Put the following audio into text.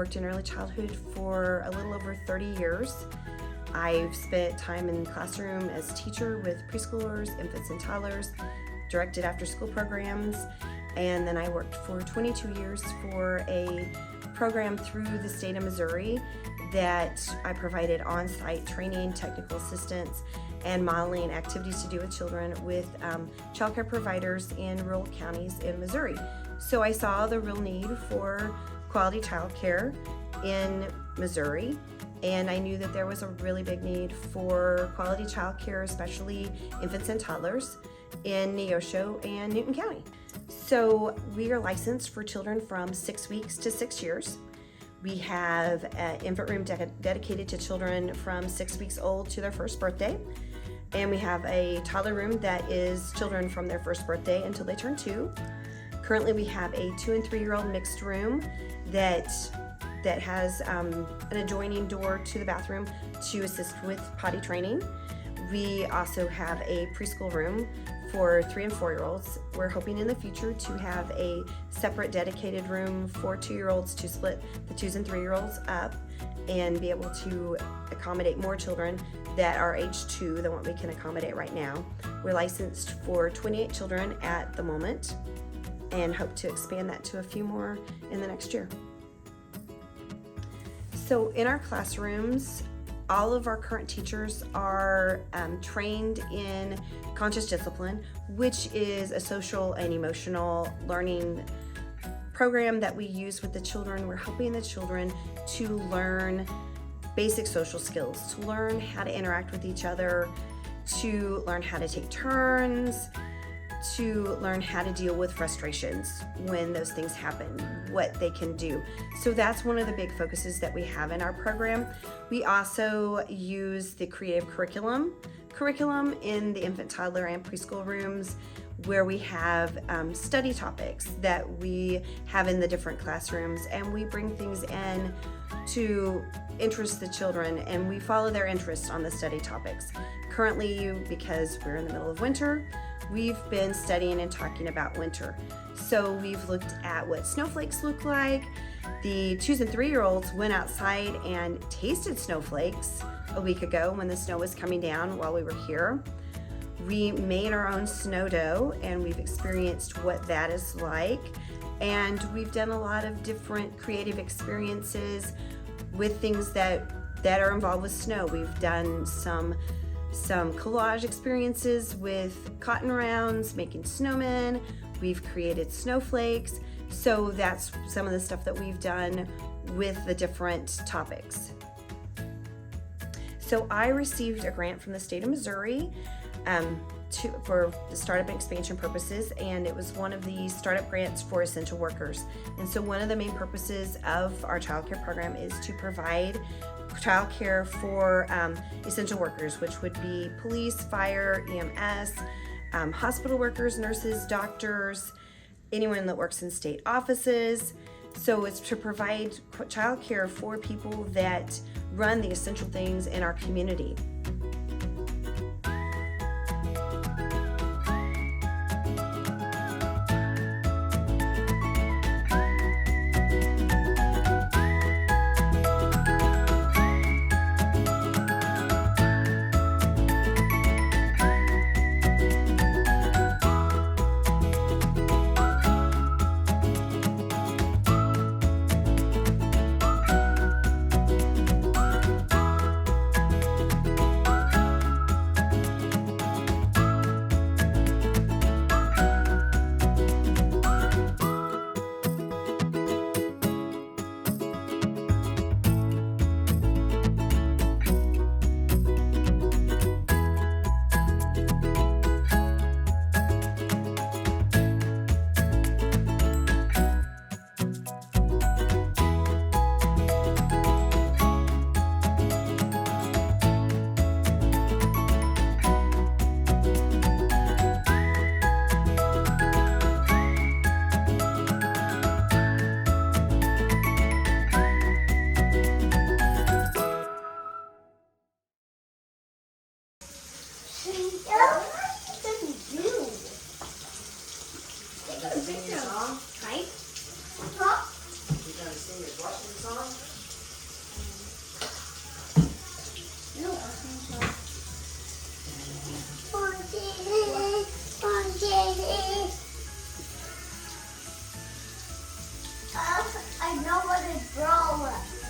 worked in early childhood for a little over 30 years. I've spent time in the classroom as teacher with preschoolers, infants and toddlers, directed after-school programs, and then I worked for 22 years for a program through the state of Missouri that I provided on-site training, technical assistance, and modeling activities to do with children with child care providers in rural counties in Missouri. So I saw the real need for quality child care in Missouri, and I knew that there was a really big need for quality child care, especially infants and toddlers, in Neosho and Newton County. So we are licensed for children from 6 weeks to 6 years. We have an infant room dedicated to children from 6 weeks old to their first birthday. And we have a toddler room that is children from their first birthday until they turn 2. Currently we have a 2 and 3-year-old mixed room that has an adjoining door to the bathroom to assist with potty training. We also have a preschool room for 3 and 4-year-olds. We're hoping in the future to have a separate dedicated room for 2-year-olds to split the 2s and 3-year-olds up and be able to accommodate more children that are age 2 than what we can accommodate right now. We're licensed for 28 children at the moment and hope to expand that to a few more in the next year. So in our classrooms, all of our current teachers are trained in conscious discipline, which is a social and emotional learning program that we use with the children. We're helping the children to learn basic social skills, to learn how to interact with each other, to learn how to take turns, to learn how to deal with frustrations when those things happen, what they can do. So that's one of the big focuses that we have in our program. We also use the creative curriculum in the infant, toddler, and preschool rooms, where we have study topics that we have in the different classrooms, and we bring things in to interest the children, and we follow their interest on the study topics. Currently, because we're in the middle of winter, we've been studying and talking about winter. So we've looked at what snowflakes look like. The 2s and 3-year-olds went outside and tasted snowflakes a week ago when the snow was coming down while we were here. We made our own snow dough, and we've experienced what that is like. And we've done a lot of different creative experiences with things that are involved with snow. We've done some collage experiences with cotton rounds, making snowmen. We've created snowflakes. So that's some of the stuff that we've done with the different topics. So I received a grant from the state of Missouri for the startup and expansion purposes, and it was one of the startup grants for essential workers. And so one of the main purposes of our child care program is to provide child care for essential workers, which would be police, fire, EMS, hospital workers, nurses, doctors, anyone that works in state offices. So it's to provide child care for people that run the essential things in our community. washing song? No washing song. I know what it's wrong with.